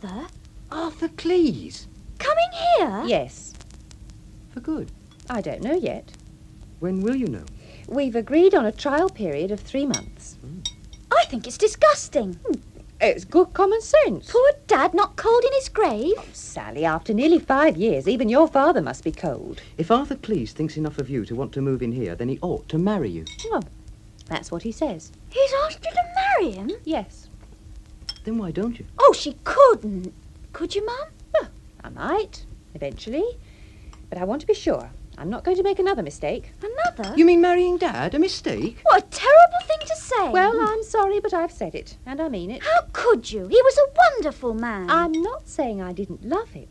Arthur? Arthur Cleese? Coming here? Yes. For good? I don't know yet. When will you know? We've agreed on a trial period of 3 months. I think it's disgusting. It's good common sense. Poor Dad not cold in his grave. Sally, after nearly 5 years, even your father must be cold. If Arthur Cleese thinks enough of you to want to move in here, then he ought to marry you. Well, that's what he says. He's asked you to marry him? Yes. Then why don't you? Oh, she couldn't. Could you, Mum? Well, I might, eventually. But I want to be sure. I'm not going to make another mistake. Another? You mean marrying Dad? A mistake? What a terrible thing to say. Well, I'm sorry, but I've said it, and I mean it. How could you? He was a wonderful man. I'm not saying I didn't love him.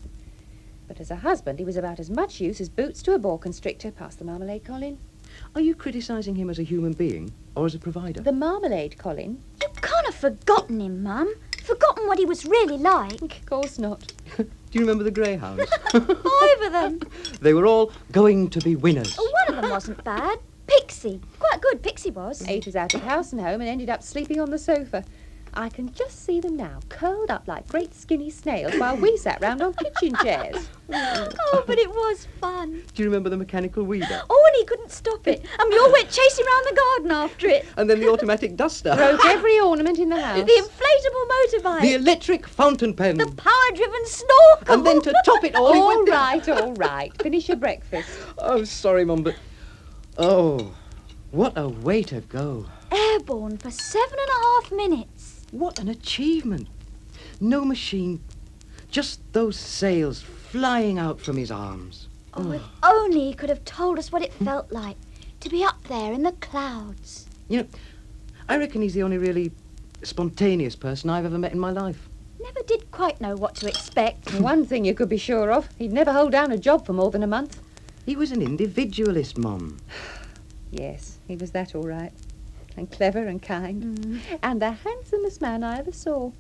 But as a husband, he was about as much use as boots to a boa constrictor. Pass the marmalade, Colin. Are you criticising him as a human being or as a provider? The marmalade, Colin. You can't have forgotten him, Mum. Forgotten what he was really like. Of course not. Do you remember the greyhounds? 5 of them. They were all going to be winners. Oh, one of them wasn't bad. Pixie. Quite good, Pixie was. 8 was out of house and home and ended up sleeping on the sofa. I can just see them now, curled up like great skinny snails while we sat round on kitchen chairs. Oh, but it was fun. Do you remember the mechanical weeder? Oh, and he couldn't stop it. And we all went chasing round the garden after it. And then the automatic duster. Broke every ornament in the house. The inflatable motorbike. The electric fountain pen. The power-driven snorkel. And then to top it all... All right, all right. Finish your breakfast. Oh, sorry, Mum, but... Oh, what a way to go. Airborne for 7.5 minutes. What an achievement. No machine, just those sails flying out from his arms. Oh, if only he could have told us what it felt like to be up there in the clouds. You know, I reckon he's the only really spontaneous person I've ever met in my life. Never did quite know what to expect. One thing you could be sure of, he'd never hold down a job for more than a month. He was an individualist, Mum. Yes, he was that all right. And clever and kind. And the handsomest man I ever saw.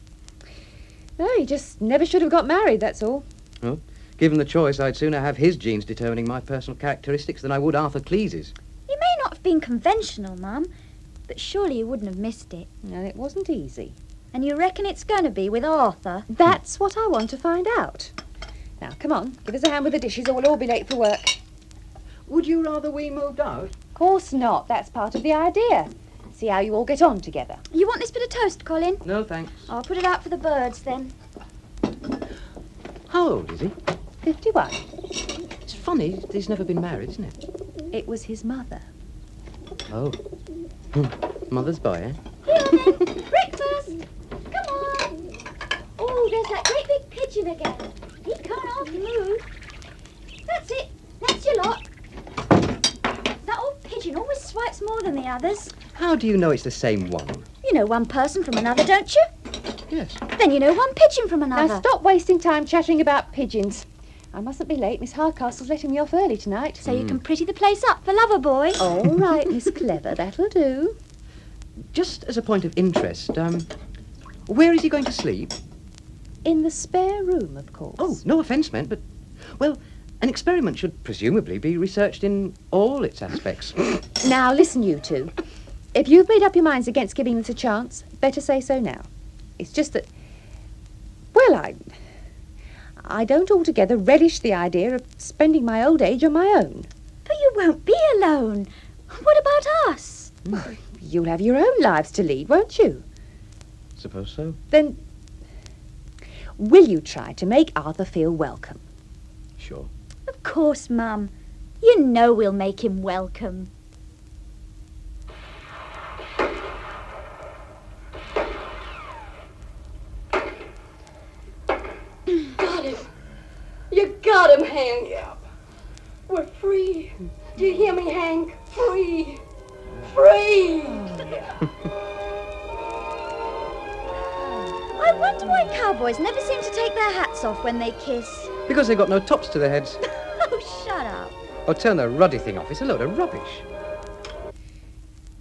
No, he just never should have got married, that's all. Well, given the choice, I'd sooner have his genes determining my personal characteristics than I would Arthur Cleese's. He may not have been conventional, Mum, but surely you wouldn't have missed it. And it wasn't easy. And you reckon it's going to be with Arthur? That's what I want to find out. Now, come on, give us a hand with the dishes or we'll all be late for work. Would you rather we moved out? Of course not. That's part of the idea. See how you all get on together. You want this bit of toast, Colin? No, thanks. I'll put it out for the birds, then. How old is he? 51. It's funny, he's never been married, isn't it? It was his mother. Oh. Mother's boy, eh? Here, then. Breakfast. Come on. Oh, there's that great big pigeon again. He can't hardly move. That's it. That's your lot. That old pigeon always swipes more than the others. How do you know it's the same one? You know one person from another, don't you? Yes. Then you know one pigeon from another. Now stop wasting time chattering about pigeons. I mustn't be late. Miss Hardcastle's letting me off early tonight. So you can pretty the place up for Loverboy. All right, Miss Clever, that'll do. Just as a point of interest, where is he going to sleep? In the spare room, of course. Oh, no offence meant, but, well, an experiment should presumably be researched in all its aspects. Now, listen, you two. If you've made up your minds against giving this a chance, better say so now. It's just that, well, I don't altogether relish the idea of spending my old age on my own. But you won't be alone. What about us? You'll have your own lives to lead, won't you? Suppose so. Then, will you try to make Arthur feel welcome? Sure. Of course, Mum. You know we'll make him welcome. Got him. You got him, Hank. Yep. We're free. Do you hear me, Hank? Free. Free. I wonder why cowboys never seem to take their hats off when they kiss. Because they've got no tops to their heads. Oh, shut up. Or turn the ruddy thing off. It's a load of rubbish.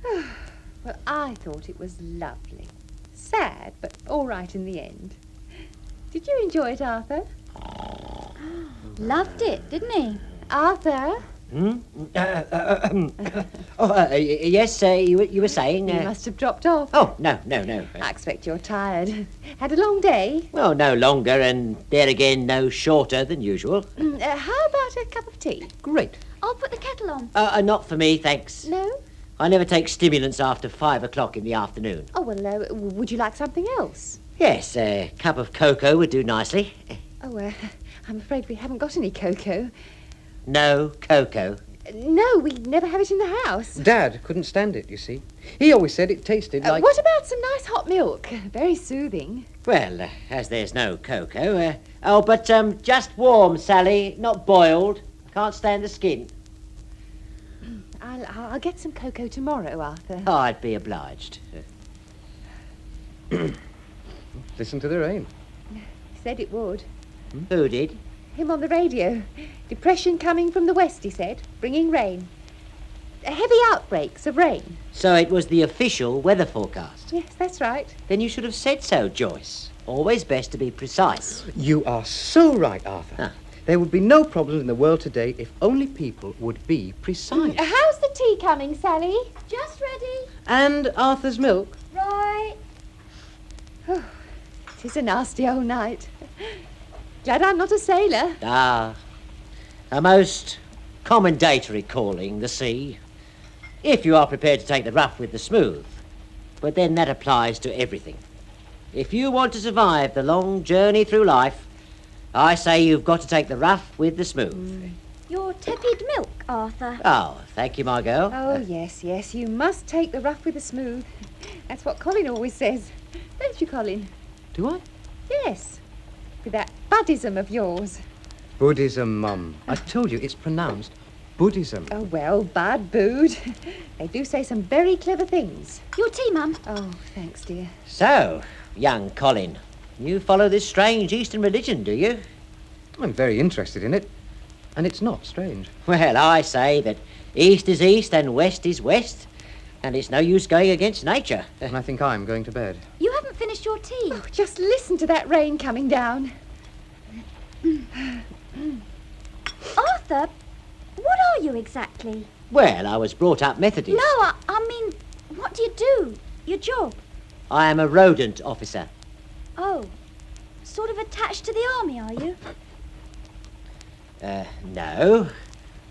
Well, I thought it was lovely. Sad, but all right in the end. Did you enjoy it, Arthur? Loved it, didn't he? Arthur? Yes, you were saying... You must have dropped off. Oh, no. I expect you're tired. Had a long day? Well, no longer, and there again, no shorter than usual. How about a cup of tea? Great. I'll put the kettle on. Not for me, thanks. No? I never take stimulants after 5 o'clock in the afternoon. Oh, well, would you like something else? Yes, a cup of cocoa would do nicely. Oh, I'm afraid we haven't got any cocoa. No cocoa. No, we never have it in the house. Dad couldn't stand it, you see. He always said it tasted like... What about some nice hot milk? Very soothing. Well, as there's no cocoa... but just warm, Sally, not boiled. I can't stand the skin. I'll get some cocoa tomorrow, Arthur. Oh, I'd be obliged. Listen to the rain. He said it would. Who did? Him on the radio. Depression coming from the west, he said, bringing rain. Heavy outbreaks of rain. So it was the official weather forecast. Yes, that's right. Then you should have said so, Joyce. Always best to be precise. You are so right, Arthur. Huh. There would be no problems in the world today if only people would be precise. How's the tea coming, Sally? Just ready. And Arthur's milk. Right. It is a nasty old night. Glad I'm not a sailor. A most commendatory calling, the sea. If you are prepared to take the rough with the smooth. But then that applies to everything. If you want to survive the long journey through life, I say you've got to take the rough with the smooth. Your tepid milk, Arthur. Oh, thank you, my girl. Oh, yes, you must take the rough with the smooth. That's what Colin always says. Don't you, Colin? Do I? Yes. With that Buddhism of yours. Buddhism, Mum. I told you it's pronounced Buddhism. Oh, well, bad bood. They do say some very clever things. Your tea, Mum. Oh, thanks, dear. So, young Colin, you follow this strange Eastern religion, do you? I'm very interested in it. And it's not strange. Well, I say that east is east and west is west, and it's no use going against nature. And I think I'm going to bed. You haven't finished your tea. Oh, just listen to that rain coming down. Arthur, what are you exactly? Well, I was brought up Methodist. No, I mean, what do you do? Your job? I am a rodent officer. Oh, sort of attached to the army, are you? No.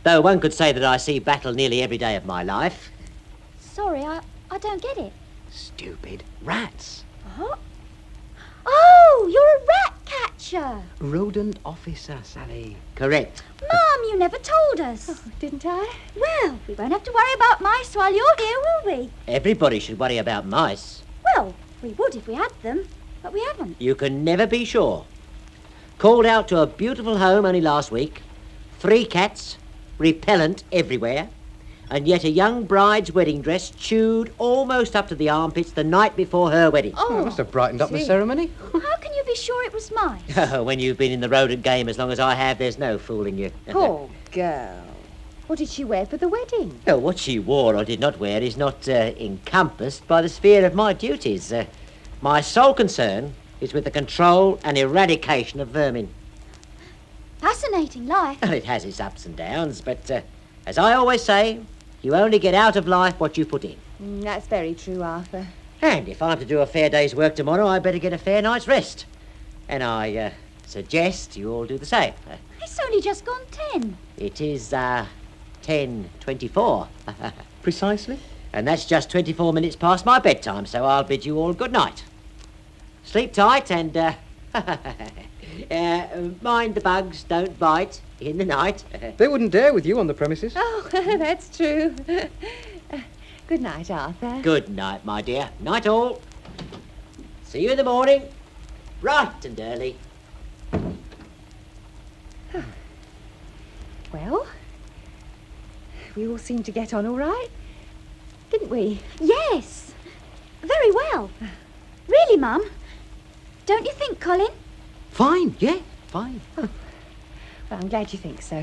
Though one could say that I see battle nearly every day of my life. Sorry, I don't get it. Stupid rats. What? Oh, you're a rat catcher. Rodent officer, Sally. Correct. Mum, you never told us. Oh, didn't I? Well, we won't have to worry about mice while you're here, will we? Everybody should worry about mice. Well, we would if we had them, but we haven't. You can never be sure. Called out to a beautiful home only last week. 3 cats, repellent everywhere, and yet a young bride's wedding dress chewed almost up to the armpits the night before her wedding. Oh, it must have brightened up the gee. ceremony. How can you be sure it was mice? When you've been in the rodent game as long as I have, there's no fooling you. Poor girl. What did she wear for the wedding? Well, what she wore or did not wear is not encompassed by the sphere of my duties. My sole concern is with the control and eradication of vermin. Fascinating life. Well, it has its ups and downs, but as I always say, you only get out of life what you put in. That's very true, Arthur. And if I'm to do a fair day's work tomorrow, I better get a fair night's rest. And I suggest you all do the same. It's only just gone 10. It is 10:24. Precisely. And that's just 24 minutes past my bedtime, so I'll bid you all good night. Sleep tight and mind the bugs don't bite in the night. They wouldn't dare with you on the premises. Oh, that's true. Good night, Arthur. Good night, my dear. Night all. See you in the morning. Bright and early. Well, we all seemed to get on all right, didn't we? Yes, very well. Really, Mum? Don't you think, Colin? Fine, yeah, fine. Well, I'm glad you think so.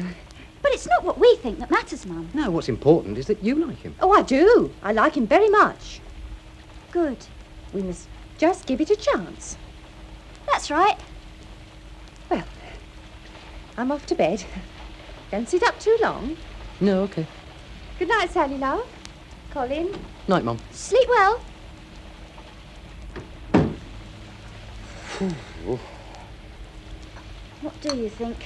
But it's not what we think that matters, Mum. No, what's important is that you like him. Oh, I do. I like him very much. Good. We must just give it a chance. That's right. Well, I'm off to bed. Don't sit up too long. No, okay. Good night, Sally, love. Colin. Night, Mum. Sleep well. What do you think?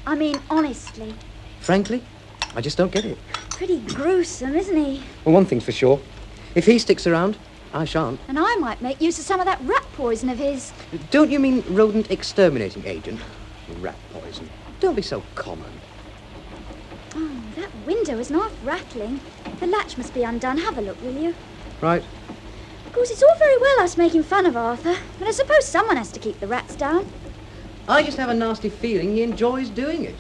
I mean, honestly. Frankly, I just don't get it. Pretty gruesome, isn't he? Well, one thing's for sure. If he sticks around, I shan't. And I might make use of some of that rat poison of his. Don't you mean rodent exterminating agent? Rat poison. Don't be so common. Oh, that window isn't half rattling. The latch must be undone. Have a look, will you? Right. Of course, it's all very well us making fun of Arthur, but I suppose someone has to keep the rats down. I just have a nasty feeling he enjoys doing it.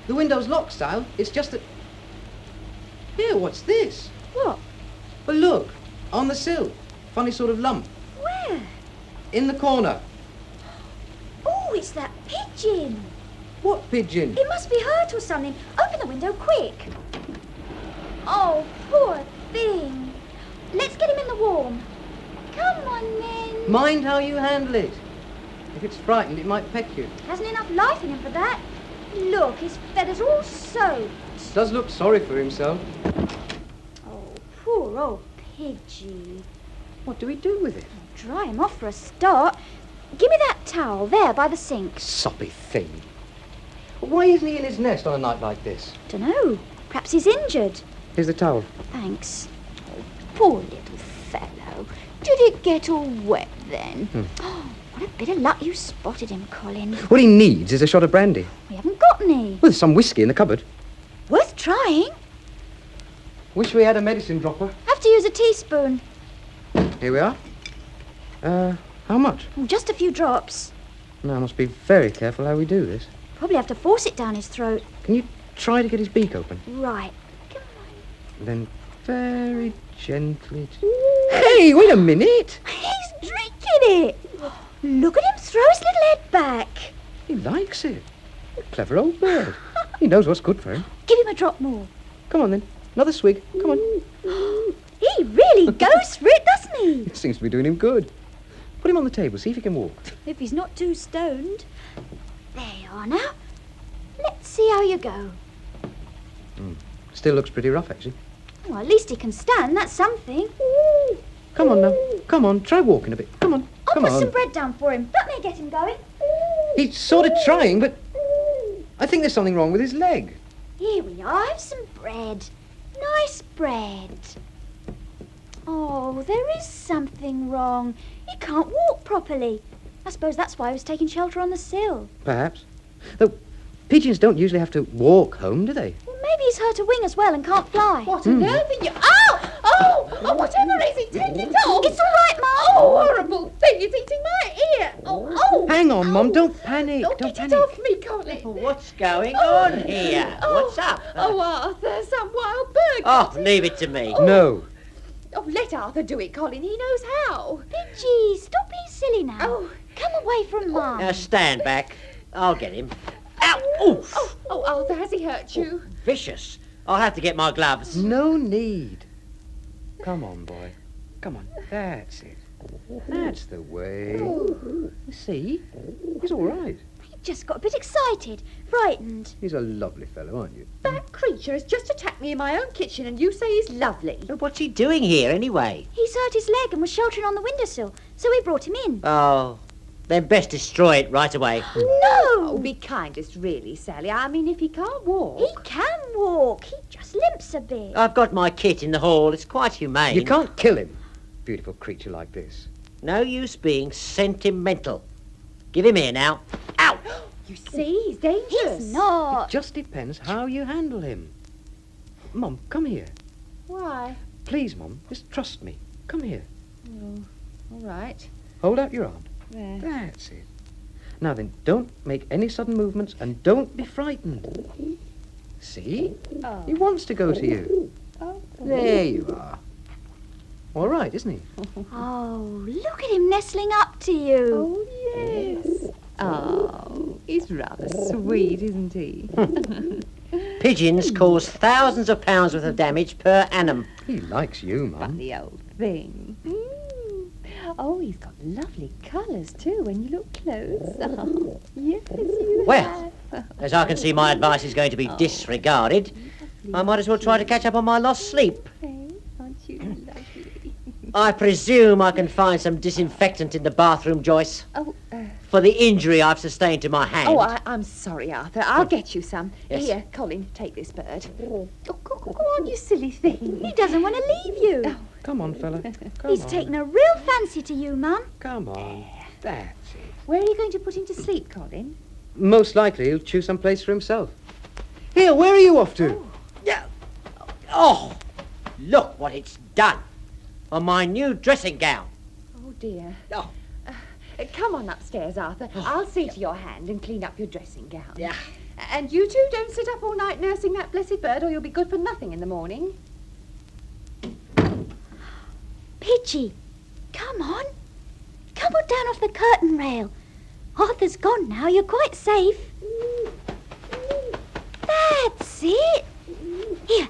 The window's locked, Sal. It's just that... Here, what's this? What? Well, look. On the sill. Funny sort of lump. Where? In the corner. Oh, it's that pigeon. What pigeon? It must be hurt or something. Open the window, quick. Oh, poor thing. Let's get him in the warm. Come on, then. Mind how you handle it. If it's frightened, it might peck you. Hasn't enough life in him for that. Look, his feathers are all soaked. Does look sorry for himself. Oh, poor old Pidgey. What do we do with it? Dry him off for a start. Give me that towel there by the sink. Soppy thing. Why isn't he in his nest on a night like this? Dunno. Perhaps he's injured. Here's the towel. Thanks. Oh, poor little fellow. Did it get all wet then? What a bit of luck you spotted him, Colin. What he needs is a shot of brandy. We haven't got any. Well, there's some whiskey in the cupboard. Worth trying. Wish we had a medicine dropper. Have to use a teaspoon. Here we are. How much? Oh, just a few drops. Now, I must be very careful how we do this. Probably have to force it down his throat. Can you try to get his beak open? Right. Come on. Then very gently... Hey, wait a minute! He's drinking it. Look at him throw his little head back. He likes it. A clever old bird. He knows what's good for him. Give him a drop more. Come on, then. Another swig. Come on. He really goes for it, doesn't he? It seems to be doing him good. Put him on the table, see if he can walk. If he's not too stoned. There you are now. Let's see how you go. Still looks pretty rough, actually. Well, at least he can stand. That's something. Come on now. Come on, try walking a bit. Come on. I'll Come put on. some bread down for him. That may get him going. He's sort of trying, but I think there's something wrong with his leg. Here we are. Have some bread. Nice bread. Oh, there is something wrong. He can't walk properly. I suppose that's why he was taking shelter on the sill. Perhaps. Though pigeons don't usually have to walk home, do they? Well, maybe he's hurt a wing as well and can't fly. What on earth are you... Ow! Oh, whatever is it? Take it off! It's all right, Mum. Oh, horrible thing! It's eating my ear! Oh! Hang on, Mum. Don't panic. Don't Don't get panic. it off me, Colin! What's going on here? What's up? Oh, Arthur, some wild bird. Oh, leave it to me. No. Oh, let Arthur do it, Colin. He knows how. Pidgey, stop being silly now. Oh. Come away from Mum. Now stand back. I'll get him. Ow! Oof! Oh, Arthur, has he hurt you? Vicious. I'll have to get my gloves. No need. Come on, boy. Come on. That's it. That's the way. See? He's all right. He just got a bit excited, frightened. He's a lovely fellow, aren't you? That creature has just attacked me in my own kitchen and you say he's lovely. But what's he doing here anyway? He's hurt his leg and was sheltering on the windowsill, so we brought him in. Oh, then best destroy it right away. No! Oh, be kindest, really, Sally. I mean, if he can't walk... He can walk. He just limps a bit. I've got my kit in the hall. It's quite humane. You can't kill him. Beautiful creature like this. No use being sentimental. Give him here now. Ow! You see, he's dangerous. He's not. Just depends how you handle him. Mum, come here. Why? Please, Mum, just trust me. Come here. All right. Hold out your arm. There. That's it. Now then, don't make any sudden movements and don't be frightened. See? Oh. He wants to go to you. Oh. There you are. All right, isn't he? Oh, look at him nestling up to you. Oh, yes. Oh, he's rather sweet, isn't he? Pigeons cause thousands of pounds worth of damage per annum. He likes you, Mum. The old thing. Oh, he's got lovely colours, too, when you look close. Oh, yes, you Well, have. As I can see my advice is going to be disregarded, I might as well try to catch up on my lost sleep. Aren't you lovely? I presume I can find some disinfectant in the bathroom, Joyce, Oh, for the injury I've sustained to my hand. I'm sorry, Arthur. I'll get you some. Yes. Here, Colin, take this bird. Oh, go on, you silly thing. He doesn't want to leave you. Oh. Come on, fella. Come He's on. taken a real fancy to you, Mum. Come on. That's it. Where are you going to put him to sleep, Colin? Most likely he'll choose some place for himself. Here, where are you off to? Yeah. Oh, look what it's done on my new dressing gown. Oh, dear. Oh, Come on upstairs, Arthur. I'll see to your hand and clean up your dressing gown. yeah. And you two don't sit up all night nursing that blessed bird or you'll be good for nothing in the morning. Pidgey, come on. Come on down off the curtain rail. Arthur's gone now. You're quite safe. That's it. Here,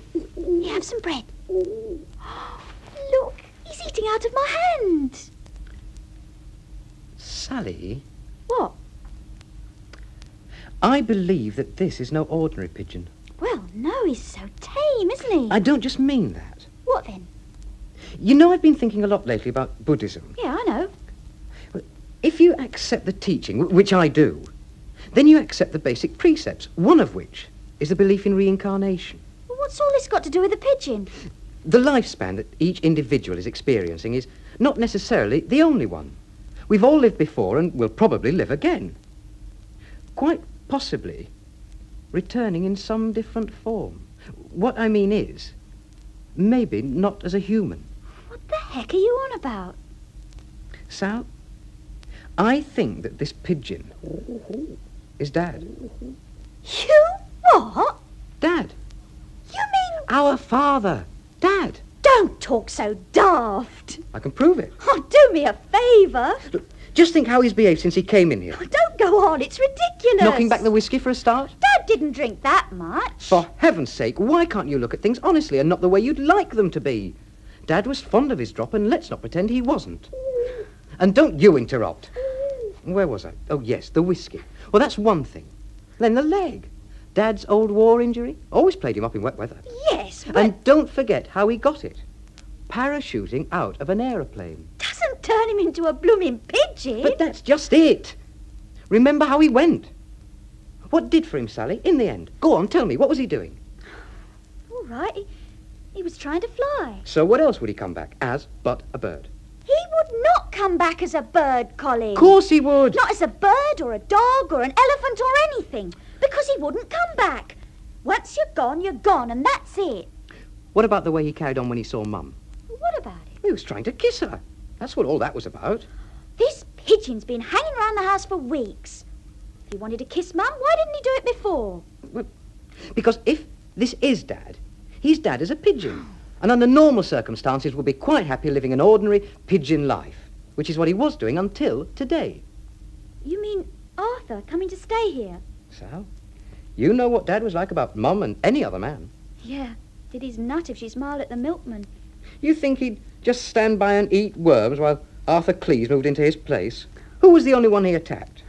have some bread. Look, he's eating out of my hand. Sally, What? I believe that this is no ordinary pigeon. Well, no, he's so tame, isn't he? I don't just mean that. What then? You know, I've been thinking a lot lately about Buddhism. Yeah, I know. If you accept the teaching, which I do, then you accept the basic precepts, one of which is the belief in reincarnation. Well, what's all this got to do with the pigeon? The lifespan that each individual is experiencing is not necessarily the only one. We've all lived before and will probably live again. Quite possibly returning in some different form. What I mean is, maybe not as a human. What the heck are you on about? Sal, I think that this pigeon is Dad. You what? Dad. You mean... Our father. Dad. Don't talk so daft. I can prove it. Oh, do me a favour. Look, just think how he's behaved since he came in here. Oh, don't go on. It's ridiculous. Knocking back the whiskey for a start? Dad didn't drink that much. For heaven's sake, why can't you look at things honestly and not the way you'd like them to be? Dad was fond of his drop, and let's not pretend he wasn't. And don't you interrupt. Where was I? Oh, yes, the whiskey. Well, that's one thing. Then the leg. Dad's old war injury. Always played him up in wet weather. Yes, but And don't forget how he got it. Parachuting out of an aeroplane. doesn't turn him into a blooming pigeon. But that's just it. Remember how he went. What did for him, Sally, in the end? Go on, tell me, what was he doing? All right, he was trying to fly. So what else would he come back as but a bird? He would not come back as a bird, Colin. Of course he would. Not as a bird or a dog or an elephant or anything. Because he wouldn't come back. Once you're gone, and that's it. What about the way he carried on when he saw Mum? What about it? He was trying to kiss her. That's what all that was about. This pigeon's been hanging around the house for weeks. If he wanted to kiss Mum, why didn't he do it before? Well, because if this is Dad, he's Dad as a pigeon. And under normal circumstances would be quite happy living an ordinary pigeon life, which is what he was doing until today. You mean Arthur coming to stay here? Sal, you know what Dad was like about Mum and any other man. Yeah, did his nut if she smiled at the milkman. You think he'd just stand by and eat worms while Arthur Cleese moved into his place? Who was the only one he attacked?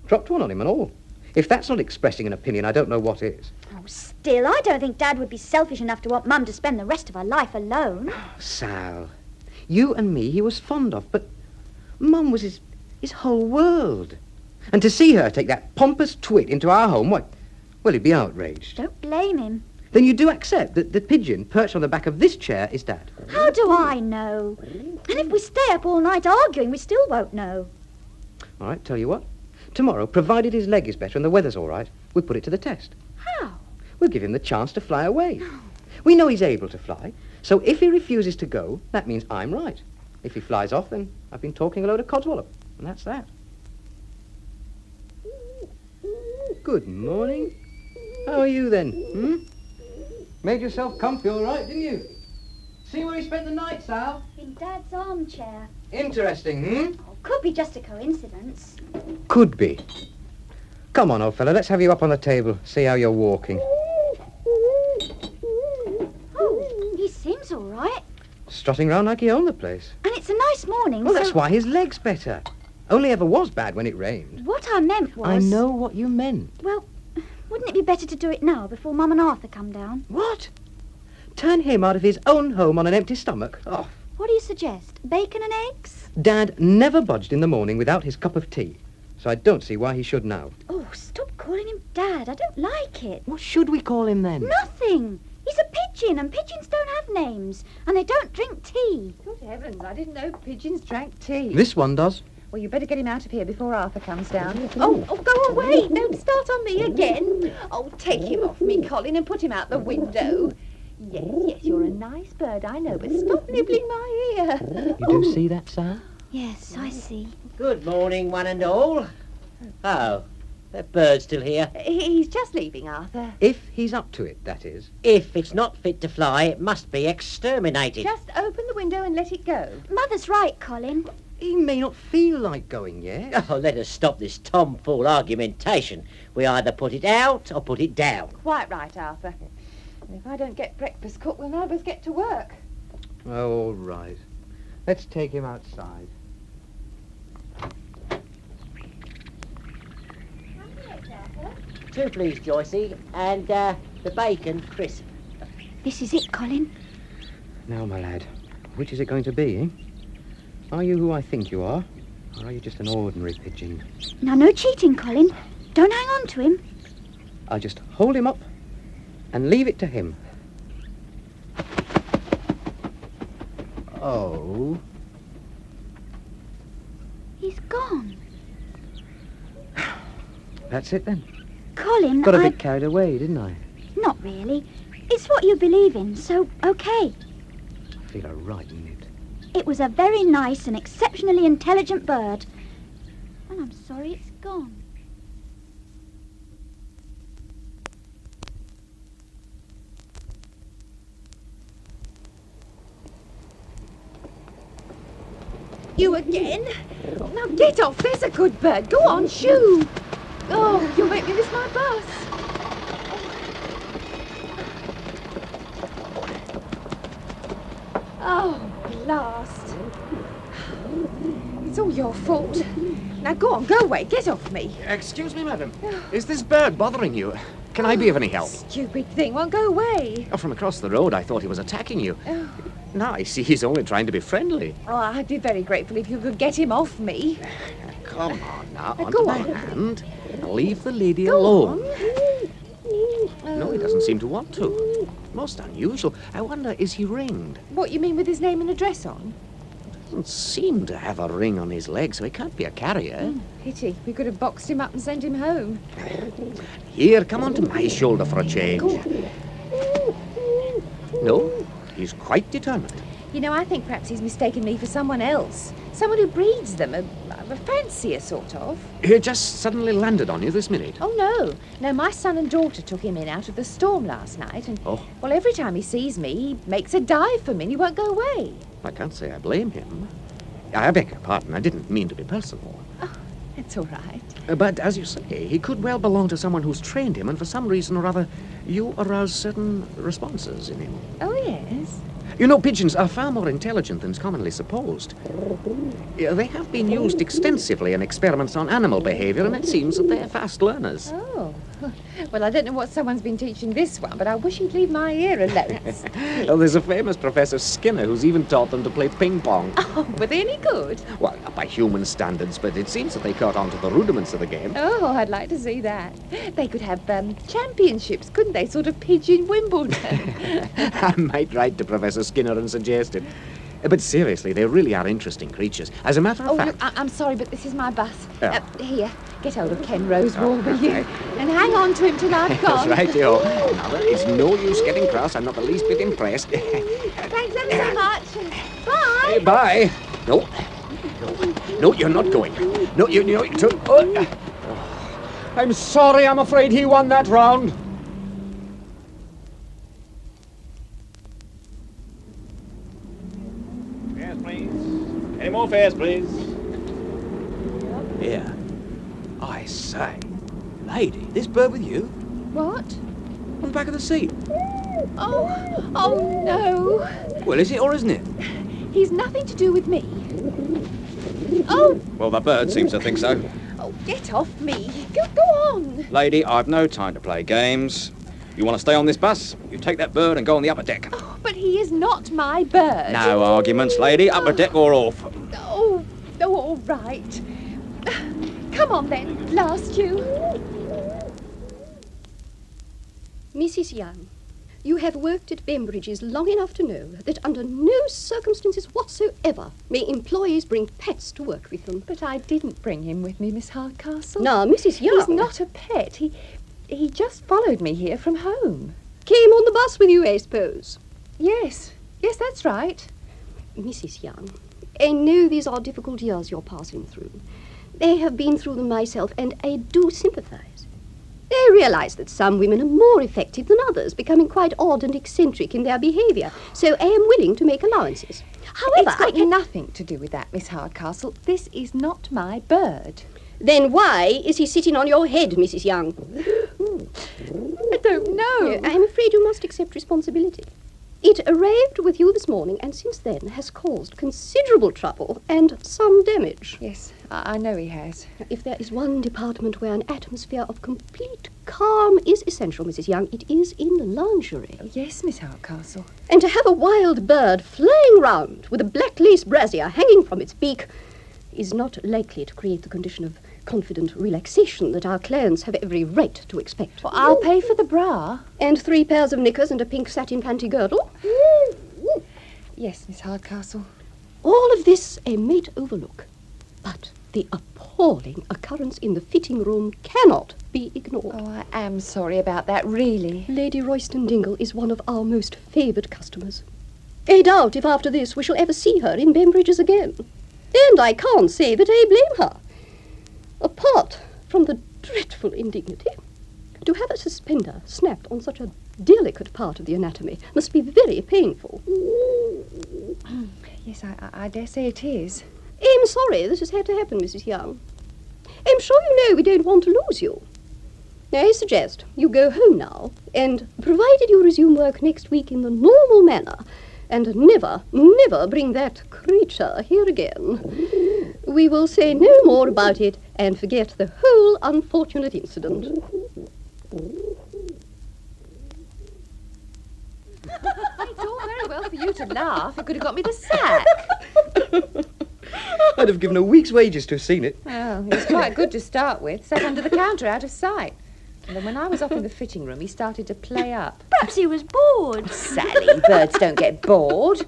Dropped one on him and all. If that's not expressing an opinion, I don't know what is. Oh, still, I don't think Dad would be selfish enough to want Mum to spend the rest of her life alone. Sal, you and me he was fond of, but Mum was his whole world. And to see her take that pompous twit into our home, well, he'd be outraged. Don't blame him. Then you do accept that the pigeon perched on the back of this chair is Dad. How do I know? And if we stay up all night arguing, we still won't know. All right, tell you what. Tomorrow, provided his leg is better and the weather's all right, we'll put it to the test. How? We'll give him the chance to fly away. We know he's able to fly, so if he refuses to go, that means I'm right. If he flies off, then I've been talking a load of codswallop, and that's that. Good morning. How are you then? Made yourself comfy all right, didn't you? See where he spent the night, Sal? In Dad's armchair. Interesting, Oh, could be just a coincidence. Could be. Come on, old fella, let's have you up on the table, see how you're walking. Oh, he seems all right. Strutting round like he owned the place. And it's a nice morning, Well, so... that's why his leg's better. Only ever was bad when it rained. What I meant was... I know what you meant. Well, it be better to do it now before Mum and Arthur come down? What? Turn him out of his own home on an empty stomach? Oh. What do you suggest? Bacon and eggs? Dad never budged in the morning without his cup of tea, so I don't see why he should now. Oh, stop calling him Dad. I don't like it. What should we call him then? Nothing. He's a pigeon, and pigeons don't have names, and they don't drink tea. Good heavens, I didn't know pigeons drank tea. This one does. Well, you better get him out of here before Arthur comes down. Oh, go away. Don't start on me again. Oh, take him off me, Colin, and put him out the window. Yes, you're a nice bird, I know, but stop nibbling my ear. You do see that, sir? Yes, I see. Good morning, one and all. Oh, that bird's still here. He's just leaving, Arthur. If he's up to it, that is. If it's not fit to fly, it must be exterminated. Just open the window and let it go. Mother's right, Colin. He may not feel like going yet. Oh, let us stop this tomfool argumentation. We either put it out or put it down. Quite right, Arthur. And if I don't get breakfast cooked, we'll none of us get to work. Oh, all right. Let's take him outside. Two, please, Joycey, and the bacon crisp. This is it, Colin. Now, my lad, which is it going to be, eh? Are you who I think you are, or are you just an ordinary pigeon? Now, no cheating, Colin. Don't hang on to him. I'll just hold him up and leave it to him. Oh. He's gone. That's it then. Colin, Got a bit carried away, didn't I? Not really. It's what you believe in, so okay. I feel a right in it. It was a very nice and exceptionally intelligent bird. And I'm sorry it's gone. You again? Oh, now get off. There's a good bird. Go on, shoo. Oh, you'll make me miss my bus. Oh, blast. It's all your fault. Now go on, go away. Get off me. Excuse me, madam. Is this bird bothering you? Can I be of any help? Stupid thing. Won't go away. Oh, from across the road, I thought he was attacking you. Oh. Now I see he's only trying to be friendly. Oh, I'd be very grateful if you could get him off me. Come on now, Go onto my on. hand. Leave the lady Go alone. on. No, he doesn't seem to want to. Most unusual. I wonder, is he ringed? What, you mean with his name and address on? Doesn't seem to have a ring on his leg, so he can't be a carrier. Pity. We could have boxed him up and sent him home. Here, come onto my shoulder for a change. Go on. No, he's quite determined. You know, I think perhaps he's mistaken me for someone else. Someone who breeds them, a fancier sort of. He just suddenly landed on you this minute. Oh, no. No, my son and daughter took him in out of the storm last night, and, Oh. well, every time he sees me, he makes a dive for me and he won't go away. I can't say I blame him. I beg your pardon, I didn't mean to be personal. That's all right. But as you say, he could well belong to someone who's trained him, and for some reason or other, you arouse certain responses in him. Oh, yes. You know, pigeons are far more intelligent than is commonly supposed. They have been used extensively in experiments on animal behavior, and it seems that they're fast learners. Oh. Well, I don't know what someone's been teaching this one, but I wish he'd leave my ear alone. Well, there's a famous Professor Skinner who's even taught them to play ping pong. Oh, were they any good? Well, not by human standards, but it seems that they caught on to the rudiments of the game. Oh, I'd like to see that. They could have championships, couldn't they? Sort of pigeon Wimbledon. I might write to Professor Skinner and suggest it. But seriously, they really are interesting creatures. As a matter of Oh, fact... look, I'm sorry, but this is my bus. Oh. Here, get hold of Ken Rosewall, will you? And hang on to him till I've gone. That's right, yo. Now, there is no use getting cross. I'm not the least bit impressed. Thanks ever so much. Bye. Hey, bye. No. No, you're not going. No, I'm sorry, I'm afraid he won that round. Fares, please. Any more fares, please? Here. I say. Lady, this bird with you? What? On the back of the seat. Oh no. Well, is it or isn't it? He's nothing to do with me. Oh, Well, the bird seems to think so. get off me. Go on. Lady, I've no time to play games. You want to stay on this bus? You take that bird and go on the upper deck. Oh, but he is not my bird. No arguments, lady. Upper deck or off. Oh, all right. Come on then, blast you. Mrs. Young, you have worked at Bembridge's long enough to know that under no circumstances whatsoever may employees bring pets to work with them. But I didn't bring him with me, Miss Hardcastle. Now, Mrs. Young... He's not a pet. He just followed me here from home. Came on the bus with you, I suppose. Yes, that's right. Mrs. Young, I know these are difficult years you're passing through. I have been through them myself, and I do sympathise. I realise that some women are more effective than others, becoming quite odd and eccentric in their behaviour, so I am willing to make allowances. However, It's got nothing to do with that, Miss Hardcastle. This is not my bird. Then why is he sitting on your head, Mrs. Young? I don't know. I'm afraid you must accept responsibility. It arrived with you this morning, and since then has caused considerable trouble and some damage. Yes, I know he has. If there is one department where an atmosphere of complete calm is essential, Mrs. Young, it is in lingerie. Yes, Miss Hardcastle. And to have a wild bird flying round with a black lace brassiere hanging from its beak is not likely to create the condition of confident relaxation that our clients have every right to expect. Well, I'll pay for the bra. And 3 pairs of knickers and a pink satin panty girdle. Yes, Miss Hardcastle. All of this I might overlook, but the appalling occurrence in the fitting room cannot be ignored. Oh, I am sorry about that, really. Lady Royston Dingle is one of our most favoured customers. I doubt if after this we shall ever see her in Bembridge's again. And I can't say that I blame her. Apart from the dreadful indignity, to have a suspender snapped on such a delicate part of the anatomy must be very painful. Yes, I dare say it is. I'm sorry this has had to happen, Mrs. Young. I'm sure you know we don't want to lose you. I suggest you go home now, and provided you resume work next week in the normal manner, and never bring that creature here again, we will say no more about it and forget the whole unfortunate incident. It's all very well for you to laugh. It could have got me the sack. I'd have given a week's wages to have seen it. Well, he was quite good to start with. Sat under the counter out of sight. And then when I was off in the fitting room, he started to play up. Perhaps he was bored. Sally, birds don't get bored.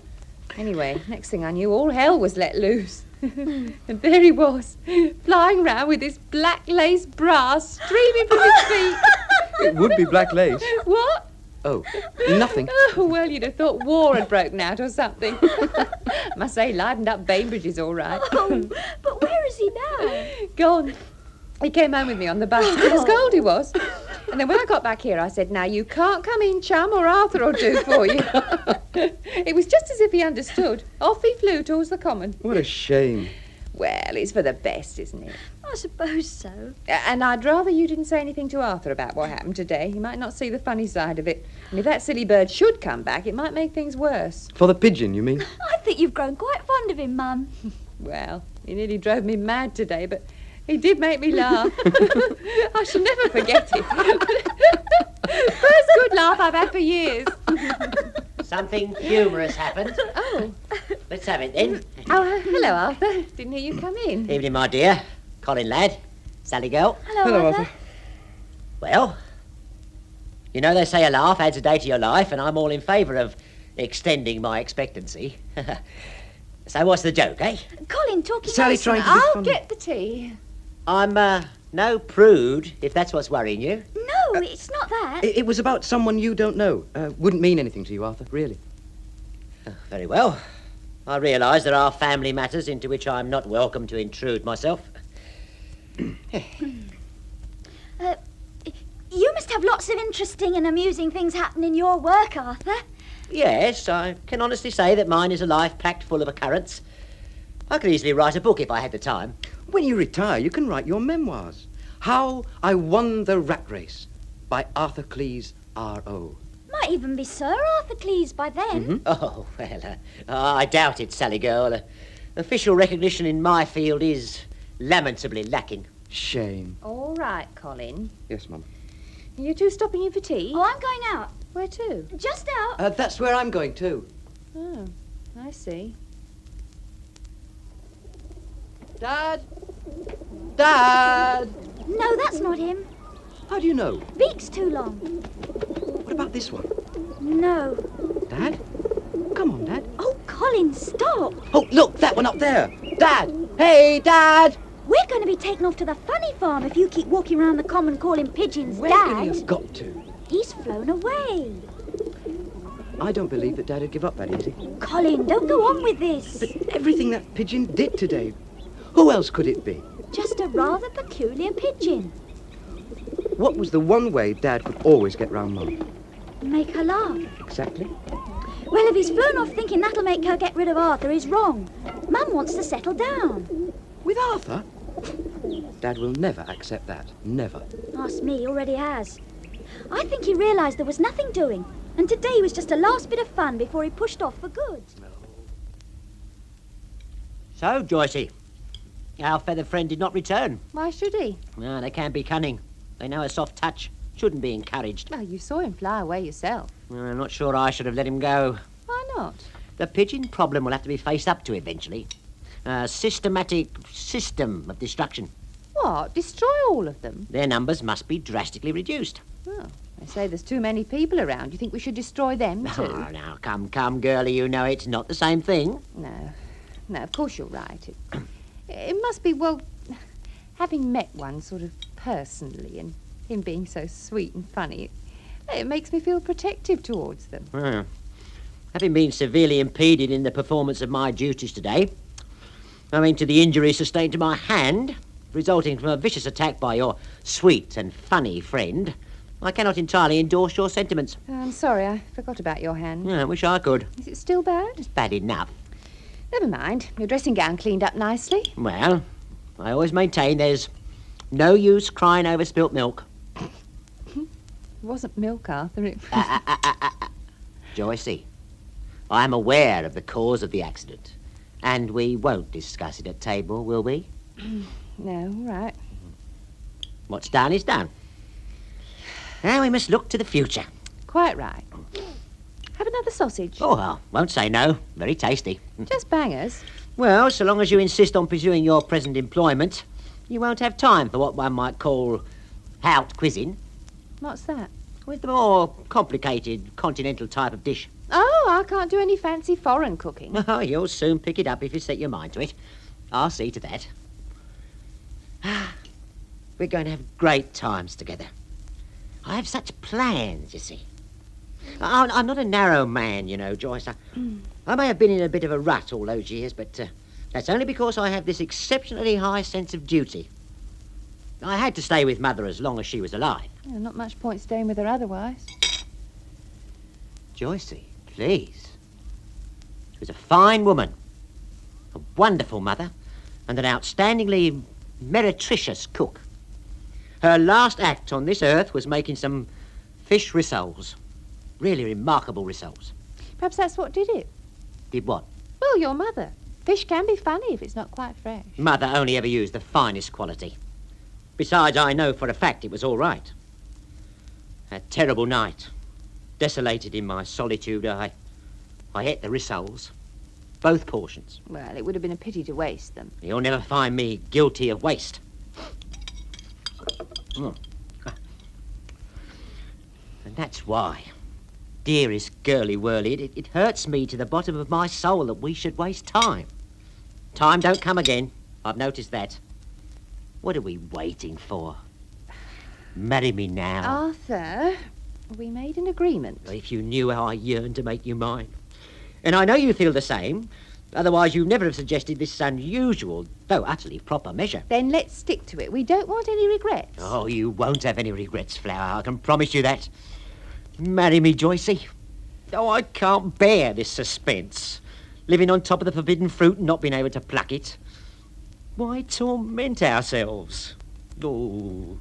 Anyway, next thing I knew, all hell was let loose. And there he was, flying round with his black lace bra streaming from his feet. It would be black lace. What? Oh, nothing. Oh, well, you'd have thought war had broken out or something. Must say, livened up Bainbridge's all right. Oh, but where is he now? Gone. He came home with me on the bus. Good as gold he was. And then when I got back here, I said, now, you can't come in, chum, or Arthur will do for you. It was just as if he understood. Off he flew towards the common. What a shame. Well, it's for the best, isn't it? I suppose so. And I'd rather you didn't say anything to Arthur about what happened today. He might not see the funny side of it. And if that silly bird should come back, it might make things worse. For the pigeon, you mean? I think you've grown quite fond of him, Mum. Well, he nearly drove me mad today, but he did make me laugh. I shall never forget it. First good laugh I've had for years. Something humorous happened. Oh. Let's have it then. Oh, hello, Arthur. Didn't hear you come in. Evening, my dear. Colin, lad. Sally, girl. Hello, Arthur. Well, you know they say a laugh adds a day to your life, and I'm all in favour of extending my expectancy. So what's the joke, eh? Colin, talking Sally nice trying to be I'll funny. get the tea. I'm, no prude, if that's what's worrying you. No, it's not that. It was about someone you don't know. Wouldn't mean anything to you, Arthur, really. Very well. I realise there are family matters into which I'm not welcome to intrude myself. You must have lots of interesting and amusing things happen in your work, Arthur. Yes, I can honestly say that mine is a life packed full of occurrence. I could easily write a book if I had the time. When you retire, you can write your memoirs. How I Won the Rat Race by Arthur Cleese, R.O. Might even be Sir Arthur Cleese by then. Mm-hmm. Oh, well, I doubt it, Sally girl. Official recognition in my field is lamentably lacking. Shame. All right, Colin. Yes, Mum. You two stopping in for tea? Oh, I'm going out. Where to? Just out. That's where I'm going too. Oh, I see. Dad! Dad! No, that's not him. How do you know? Beak's too long. What about this one? No. Dad? Come on, Dad. Oh, Colin, stop. Oh, look, that one up there. Dad! Hey, Dad! We're going to be taken off to the funny farm if you keep walking around the common calling pigeons Where Dad. can he have got to? He's flown away. I don't believe that Dad would give up that easy. Colin, don't go on with this. But everything that pigeon did today, who else could it be? Just a rather peculiar pigeon. What was the one way Dad could always get round Mum? Make her laugh. Exactly. Well, if he's flown off thinking that'll make her get rid of Arthur, he's wrong. Mum wants to settle down. With Arthur? Dad will never accept that. Never. Ask me, he already has. I think he realised there was nothing doing, and today was just a last bit of fun before he pushed off for good. So, Joycey, our feathered friend did not return. Why should he? No, they can be cunning. They know a soft touch shouldn't be encouraged. Well, you saw him fly away yourself. I'm not sure I should have let him go. Why not? The pigeon problem will have to be faced up to eventually. A systematic system of destruction. What? Destroy all of them? Their numbers must be drastically reduced. Oh, they say there's too many people around. You think we should destroy them too? Oh, now, come, girlie, you know it's not the same thing. No, of course you're right. It must be, well, having met one sort of personally and him being so sweet and funny, it makes me feel protective towards them. Well, having been severely impeded in the performance of my duties today, owing to the injury sustained to my hand, resulting from a vicious attack by your sweet and funny friend, I cannot entirely endorse your sentiments. I'm sorry, I forgot about your hand. Yeah, I wish I could. Is it still bad? It's bad enough. Never mind. Your dressing gown cleaned up nicely. Well, I always maintain there's no use crying over spilt milk. It wasn't milk, Arthur. It was... Joycey, I am aware of the cause of the accident, and we won't discuss it at table, will we? No, all right. What's done is done. Now we must look to the future. Quite right. Have another sausage. Oh, well, won't say no. Very tasty. Just bangers. Well, so long as you insist on pursuing your present employment, you won't have time for what one might call hout quizzing. What's that? With the more complicated continental type of dish. Oh, I can't do any fancy foreign cooking. Oh, you'll soon pick it up if you set your mind to it. I'll see to that. We're going to have great times together. I have such plans, you see. I'm not a narrow man, you know, Joyce. I may have been in a bit of a rut all those years, but that's only because I have this exceptionally high sense of duty. I had to stay with Mother as long as she was alive. Yeah, not much point staying with her otherwise. Joycey, please. She was a fine woman, a wonderful mother, and an outstandingly meretricious cook. Her last act on this earth was making some fish rissoles. Really remarkable rissoles. Perhaps that's what did it. Did what? Well, your mother. Fish can be funny if it's not quite fresh. Mother only ever used the finest quality. Besides, I know for a fact it was all right. That terrible night, desolated in my solitude, I ate the rissoles. Both portions. Well, it would have been a pity to waste them. You'll never find me guilty of waste. Mm. And that's why, dearest girly whirly, it hurts me to the bottom of my soul that we should waste time. Time don't come again. I've noticed that. What are we waiting for? Marry me now. Arthur, we made an agreement. If you knew how I yearn to make you mine. And I know you feel the same. Otherwise, you'd never have suggested this unusual, though utterly proper measure. Then let's stick to it. We don't want any regrets. Oh, you won't have any regrets, Flower. I can promise you that. Marry me, Joycey. Oh, I can't bear this suspense. Living on top of the forbidden fruit and not being able to pluck it. Why torment ourselves? Oh,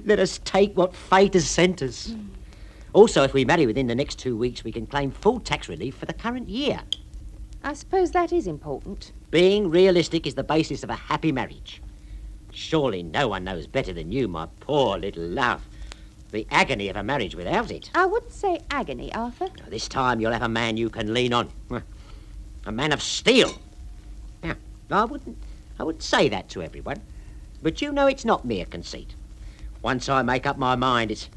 let us take what fate has sent us. Also, if we marry within the next 2 weeks, we can claim full tax relief for the current year. I suppose that is important. Being realistic is the basis of a happy marriage. Surely no one knows better than you, my poor little love, the agony of a marriage without it. I wouldn't say agony, Arthur. This time you'll have a man you can lean on. A man of steel. Now, I wouldn't say that to everyone, but you know it's not mere conceit. Once I make up my mind, it's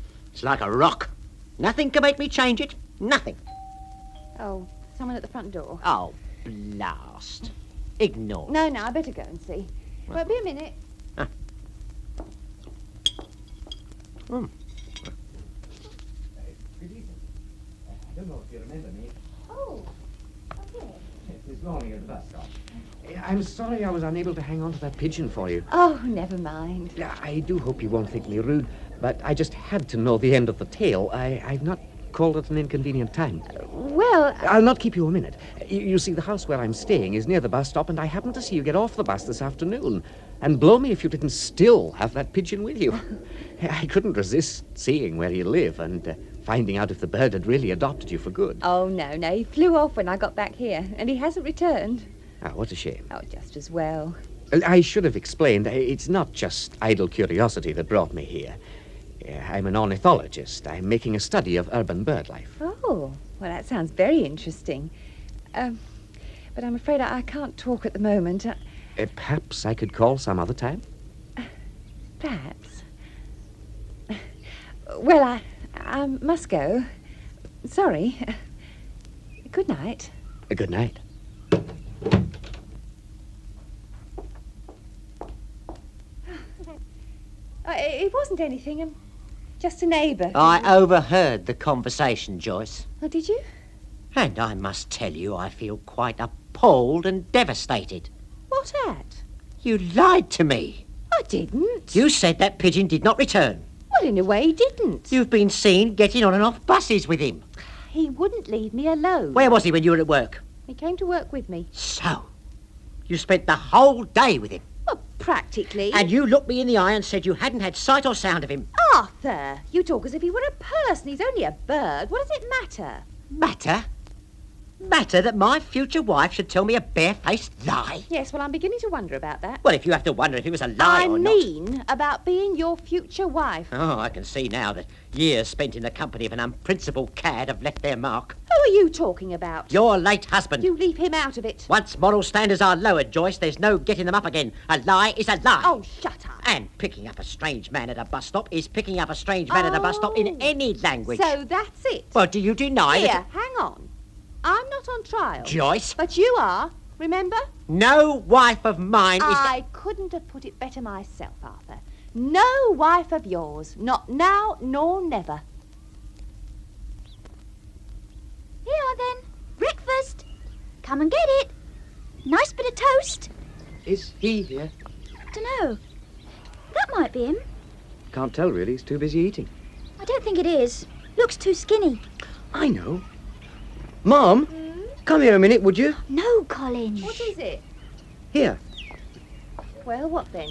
like a rock. Nothing can make me change it. Nothing. Oh, someone at the front door. Oh, blast. Ignore. No, I better go and see. Won't be a minute. Good evening. I don't know if you remember me. Oh, okay. This morning at the bus stop. I'm sorry I was unable to hang on to that pigeon for you. Oh, never mind. I do hope you won't think me rude, but I just had to know the end of the tale. I've not called at an inconvenient time. Well, I'll not keep you a minute. You see, the house where I'm staying is near the bus stop, and I happened to see you get off the bus this afternoon. And blow me if you didn't still have that pigeon with you. I couldn't resist seeing where you live and finding out if the bird had really adopted you for good. oh, no, he flew off when I got back here, and he hasn't returned. Ah, what a shame. Oh, just as well. I should have explained, it's not just idle curiosity that brought me here. I'm an ornithologist. I'm making a study of urban bird life. Oh, well, that sounds very interesting. But I'm afraid I can't talk at the moment. Perhaps I could call some other time? Perhaps. Well, I must go. Sorry. Good night. Good night. It wasn't anything. Just a neighbour. I overheard the conversation, Joyce. Oh, did you? And I must tell you, I feel quite appalled and devastated. What at? You lied to me. I didn't. You said that pigeon did not return. Well, in a way, he didn't. You've been seen getting on and off buses with him. He wouldn't leave me alone. Where was he when you were at work? He came to work with me. So, you spent the whole day with him. Well, practically. And you looked me in the eye and said you hadn't had sight or sound of him. Arthur, you talk as if he were a person. He's only a bird. What does it matter? Matter? Matter that my future wife should tell me a barefaced lie? Yes, well, I'm beginning to wonder about that. Well, if you have to wonder if it was a lie I or not. mean about being your future wife. Oh, I can see now that years spent in the company of an unprincipled cad have left their mark. Who are you talking about? Your late husband. You leave him out of it. Once moral standards are lowered, Joyce, there's no getting them up again. A lie is a lie. Oh, shut up. And picking up a strange man at a bus stop is picking up a strange man at a bus stop in any language. So that's it. Well, do you deny Here, that... hang on. I'm not on trial. Joyce? But you are, remember? No wife of mine is... I couldn't have put it better myself, Arthur. No wife of yours. Not now nor never. Here then. Breakfast. Come and get it. Nice bit of toast. Is he here? Dunno. That might be him. Can't tell, really. He's too busy eating. I don't think it is. Looks too skinny. I know. Mom, come here a minute, would you? No, Colin. What is it? Here. Well, what then?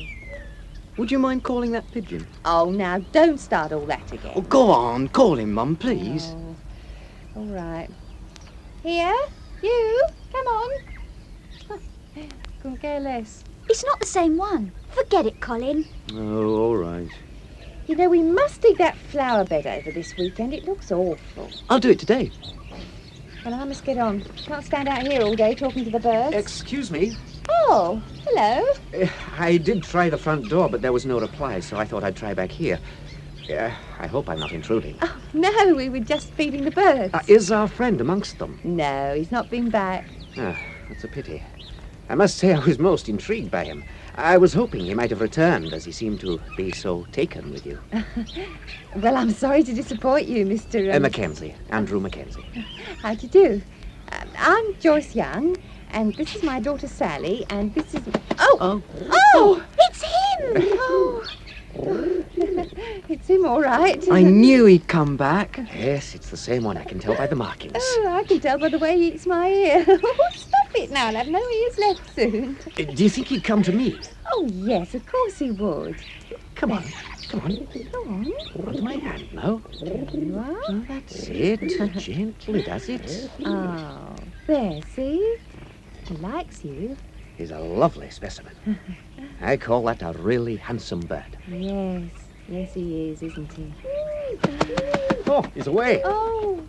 Would you mind calling that pigeon? Oh, now, don't start all that again. Oh, go on. Call him, Mum, please. Oh, all right. Here, you, come on. Couldn't care less. It's not the same one. Forget it, Colin. Oh, all right. You know, we must dig that flower bed over this weekend. It looks awful. I'll do it today. Well, I must get on. Can't stand out here all day talking to the birds. Excuse me. Oh, hello. I did try the front door, but there was no reply, so I thought I'd try back here. I hope I'm not intruding. Oh, no, we were just feeding the birds. Is our friend amongst them? No, he's not been back. Ah, that's a pity. I must say I was most intrigued by him. I was hoping he might have returned, as he seemed to be so taken with you. Well, I'm sorry to disappoint you, Mr. Mackenzie. Andrew Mackenzie. How do you do? I'm Joyce Young, and this is my daughter Sally, and this is... Oh! It's him! Oh! It's him, all right. I knew he'd come back. Yes, it's the same one. I can tell by the markings. Oh, I can tell by the way he eats my ear. Stop it now, I'll have no ears left soon. Do you think he'd come to me? Oh, yes, of course he would. Come on. Come on. Go on. Hold my hand now. There you are. Oh, that's it. Gently does it. Oh, there, see? He likes you. is a lovely specimen. I call that a really handsome bird. Yes, yes he is, isn't he? Oh, he's away. Oh,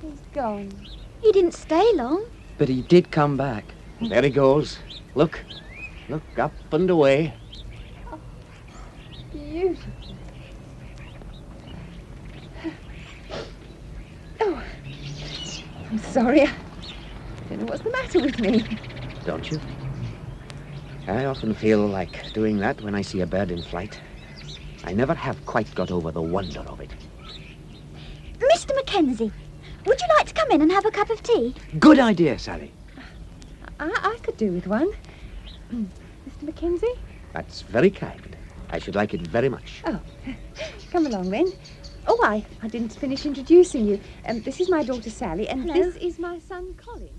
he's gone. He didn't stay long. But he did come back. There he goes. Look, up and away. Beautiful. Oh, I'm sorry. I don't know what's the matter with me. Don't you? I often feel like doing that when I see a bird in flight. I never have quite got over the wonder of it. Mr. Mackenzie, would you like to come in and have a cup of tea? Good idea, Sally. I could do with one. Mr. Mackenzie? That's very kind. I should like it very much. Oh, come along then. Oh, I didn't finish introducing you. This is my daughter Sally, and Hello. this is my son Colin.